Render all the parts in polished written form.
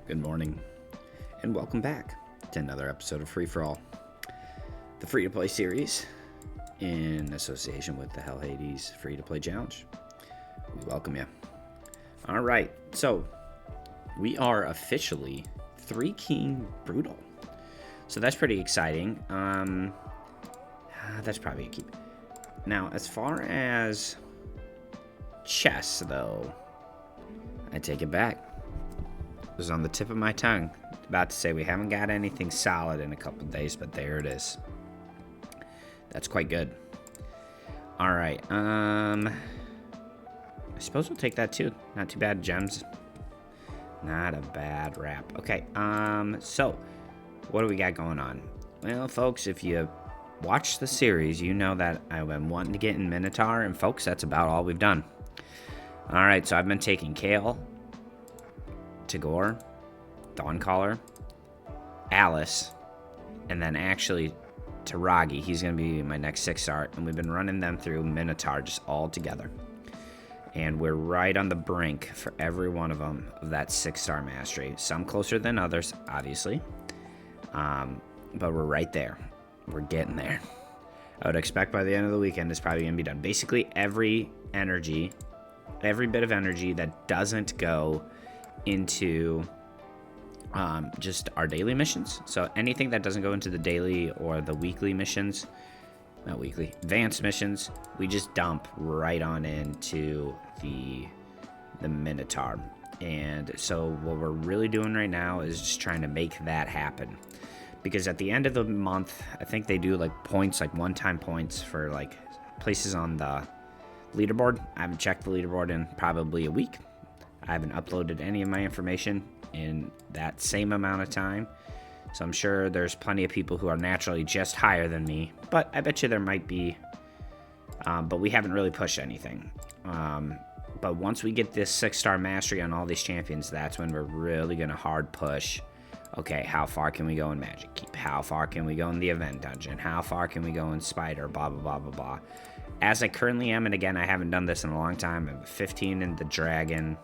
Good morning, and welcome back to another episode of Free For All, the free-to-play series in association with the Hell Hades Free-to-Play Challenge. We welcome you. All right, so we are officially 3 King Brutal, so that's pretty exciting. That's probably a keep. Now, as far as chess, though, I take it back. It was on the tip of my tongue. About to say we haven't got anything solid in a couple days, but there it is. That's quite good. All right. I suppose we'll take that too. Not too bad. Gems. Not a bad wrap. Okay. So what do we got going on? Well, folks, if you watch the series, you know that I've been wanting to get in Minotaur, and folks, that's about all we've done. All right. So I've been taking Kale, Tagore, Dawncaller, Alice, and then actually Taragi. He's going to be my next 6-star, and we've been running them through Minotaur just all together. And we're right on the brink for every one of them of that 6-star mastery. Some closer than others, obviously, but we're right there. We're getting there. I would expect by the end of the weekend it's probably going to be done. Basically, every bit of energy that doesn't go into just our daily missions. So anything that doesn't go into the daily or the weekly missions, not weekly, advanced missions, we just dump right on into the Minotaur. And so what we're really doing right now is just trying to make that happen. Because at the end of the month, I think they do like points, like one-time points for like places on the leaderboard. I haven't checked the leaderboard in probably a week. I haven't uploaded any of my information in that same amount of time. So I'm sure there's plenty of people who are naturally just higher than me. But I bet you there might be. But we haven't really pushed anything. But once we get this 6-star mastery on all these champions, that's when we're really going to hard push. Okay, how far can we go in Magic Keep? How far can we go in the Event Dungeon? How far can we go in Spider? Blah, blah, blah, blah, blah. As I currently am, and again, I haven't done this in a long time. I'm 15 in the Dragon.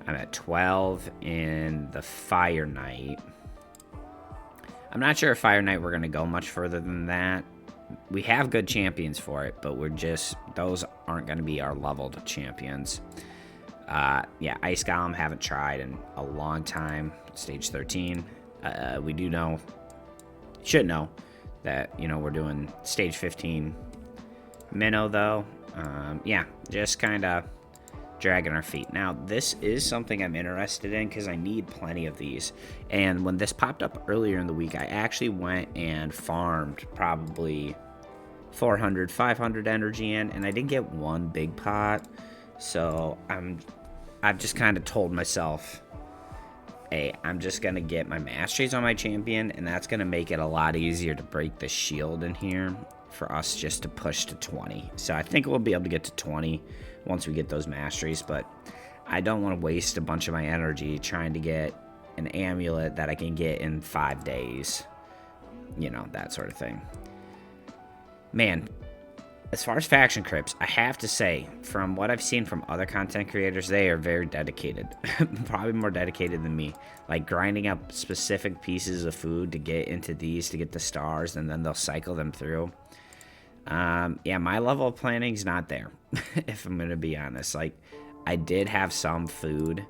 I'm at 12 in the Fire Knight. I'm not sure if Fire Knight we're going to go much further than that. We have good champions for it, but those aren't going to be our leveled champions. Yeah, Ice Golem haven't tried in a long time. Stage 13. We should know that, we're doing stage 15 Minnow, though. Yeah, just kind of dragging our feet. Now, this is something I'm interested in because I need plenty of these. And when this popped up earlier in the week, I actually went and farmed probably 400, 500 energy in, and I didn't get one big pot. So I've just kind of told myself, hey, I'm just going to get my masteries on my champion, and that's going to make it a lot easier to break the shield in here for us just to push to 20. So I think we'll be able to get to 20 once we get those masteries, but I don't want to waste a bunch of my energy trying to get an amulet that I can get in 5 days. That sort of thing. Man, as far as faction crypts, I have to say, from what I've seen from other content creators, they are very dedicated. Probably more dedicated than me. Like grinding up specific pieces of food to get into these to get the stars, and then they'll cycle them through. Yeah, my level of planning's not there, if I'm gonna be honest. Like, I did have some food,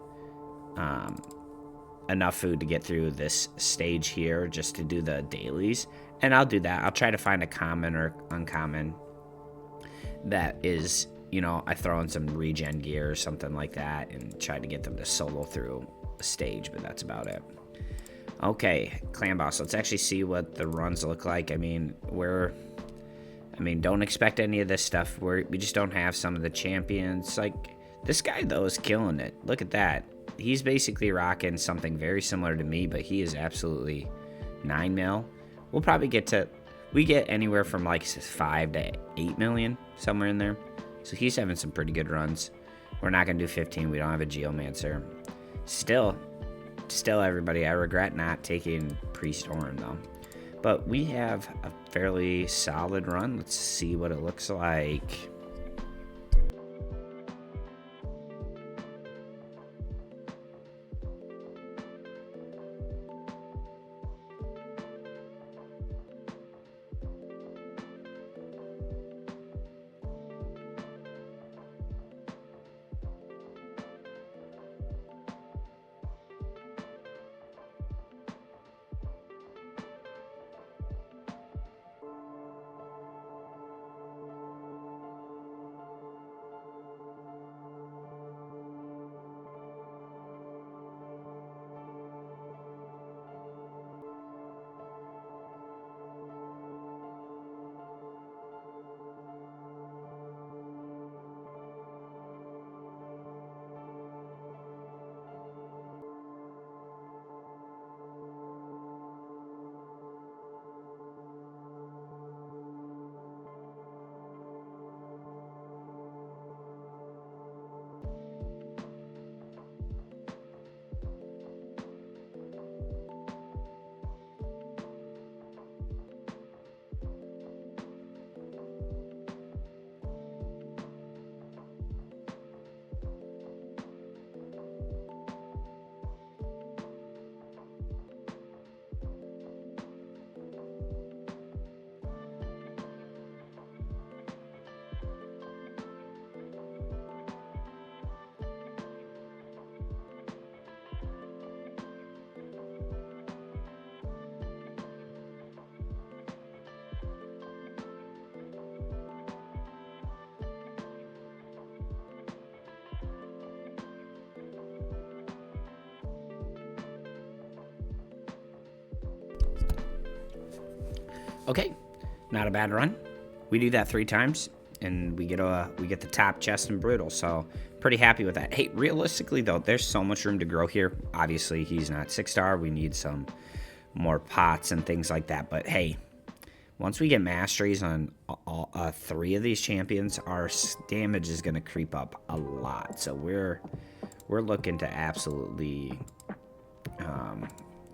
enough food to get through this stage here just to do the dailies, and I'll do that. I'll try to find a common or uncommon that is, I throw in some regen gear or something like that and try to get them to solo through a stage, but that's about it. Okay, Clan Boss, let's actually see what the runs look like. Don't expect any of this stuff. We just don't have some of the champions. Like, this guy, though, is killing it. Look at that. He's basically rocking something very similar to me, but he is absolutely 9 mil. We'll probably we get anywhere from like 5 to 8 million, somewhere in there. So he's having some pretty good runs. We're not going to do 15. We don't have a Geomancer. Still, everybody, I regret not taking Priest Orin, though. But we have a fairly solid run. Let's see what it looks like. Okay, not a bad run. We do that 3 times, and we get the top chest and brutal. So pretty happy with that. Hey, realistically though, there's so much room to grow here. Obviously, he's not 6-star. We need some more pots and things like that. But hey, once we get masteries on all 3 of these champions, our damage is going to creep up a lot. So we're looking to absolutely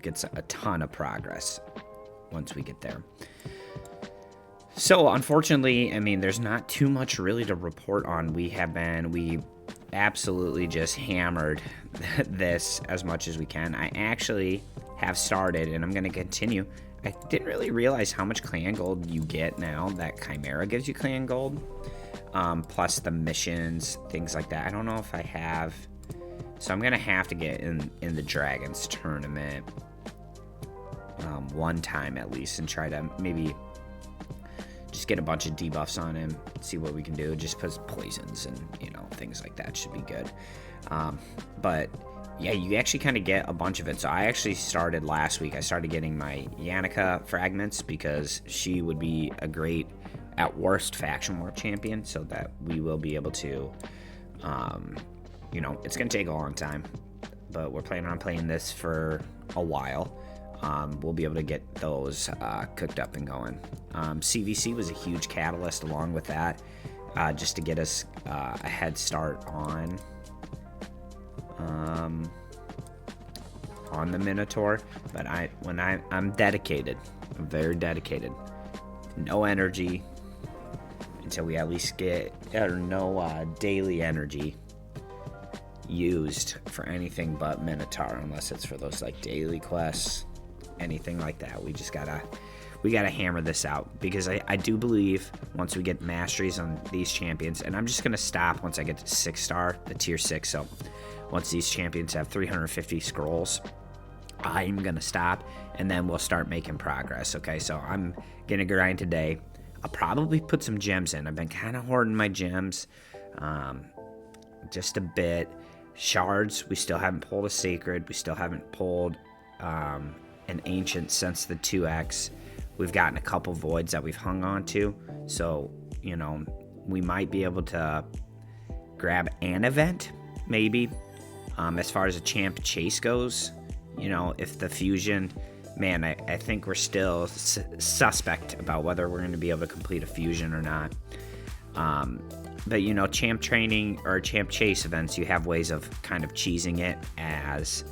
get a ton of progress once we get there. So unfortunately, I mean, there's not too much really to report on. We absolutely just hammered this as much as we can. I actually have started, and I'm going to continue. I didn't really realize how much clan gold you get now that Chimera gives you clan gold, plus the missions, things like that. I don't know if I have, so I'm going to have to get in the Dragons tournament one time at least and try to maybe just get a bunch of debuffs on him, see what we can do. Just put poisons and, you know, things like that should be good. But yeah, you actually kind of get a bunch of it. So I actually started last week. I started getting my Yannicka fragments because she would be a great, at worst, faction war champion, so that we will be able to, you know, it's going to take a long time, but we're planning on playing this for a while. We'll be able to get those cooked up and going. CVC was a huge catalyst along with that, just to get us a head start on the Minotaur. But I'm dedicated. I'm very dedicated. No energy until we at least get no daily energy used for anything but Minotaur, unless it's for those like daily quests, anything like that. We gotta hammer this out, because I do believe once we get masteries on these champions, and I'm just gonna stop once I get to 6-star, the tier 6. So once these champions have 350 scrolls, I'm gonna stop, and then we'll start making progress. Okay, so I'm gonna grind today. I'll probably put some gems in. I've been kind of hoarding my gems, just a bit. Shards, we still haven't pulled a sacred. We still haven't pulled an ancient since the 2x. We've gotten a couple voids that we've hung on to, so you know, we might be able to grab an event maybe. As far as a champ chase goes, you know, if the fusion, man, I think we're still suspect about whether we're going to be able to complete a fusion or not. But you know, champ training or champ chase events, you have ways of kind of cheesing it, as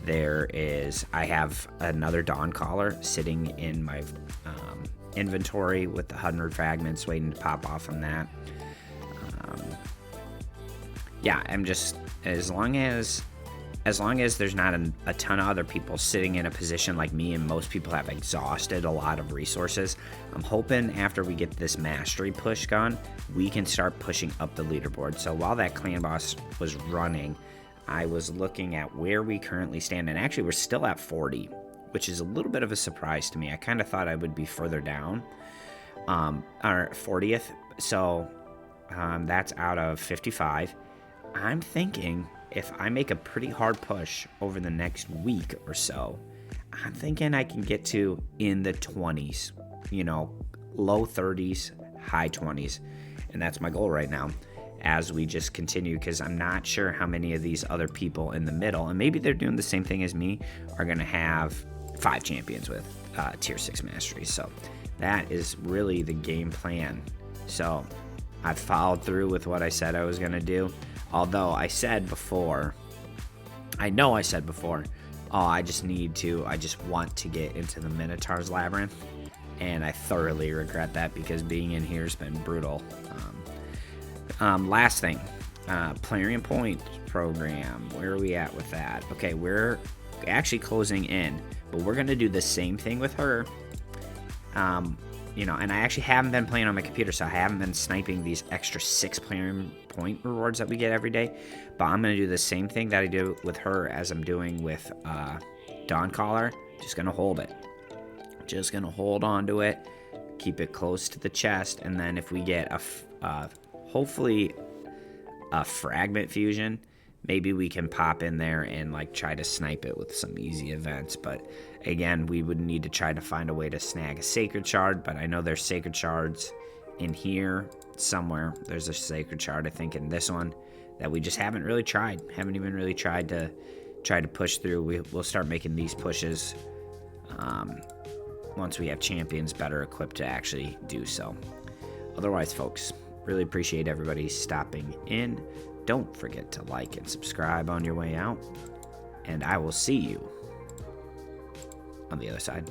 there is, I have another Dawn Caller sitting in my inventory with the 100 fragments waiting to pop off on that. Yeah, I'm just, as long as there's not a ton of other people sitting in a position like me, and most people have exhausted a lot of resources, I'm hoping after we get this mastery push gone, we can start pushing up the leaderboard. So while that clan boss was running, I was looking at where we currently stand, and actually we're still at 40, which is a little bit of a surprise to me. I kind of thought I would be further down, our 40th. So that's out of 55. I'm thinking if I make a pretty hard push over the next week or so, I'm thinking I can get to in the 20s, you know, low 30s, high 20s. And that's my goal right now, as we just continue, because I'm not sure how many of these other people in the middle, and maybe they're doing the same thing as me, are going to have 5 champions with tier 6 masteries. So that is really the game plan. So I followed through with what I said I was going to do. Although I know I said before, oh, I just want to get into the Minotaur's Labyrinth. And I thoroughly regret that, because being in here has been brutal. Last thing, Plarian Point program. Where are we at with that? Okay, we're actually closing in, but we're going to do the same thing with her. You know, and I actually haven't been playing on my computer, so I haven't been sniping these extra 6 Plarian Point rewards that we get every day. But I'm going to do the same thing that I do with her as I'm doing with Dawn Caller. Just going to hold it. Just going to hold on to it. Keep it close to the chest. And then if we get hopefully a fragment fusion, maybe we can pop in there and like try to snipe it with some easy events. But again, we would need to try to find a way to snag a sacred shard, but I know there's sacred shards in here somewhere. There's a sacred shard, I think, in this one that we just haven't really tried. Haven't even really tried to push through. We'll start making these pushes once we have champions better equipped to actually do so. Otherwise, folks, really appreciate everybody stopping in. Don't forget to like and subscribe on your way out, and I will see you on the other side.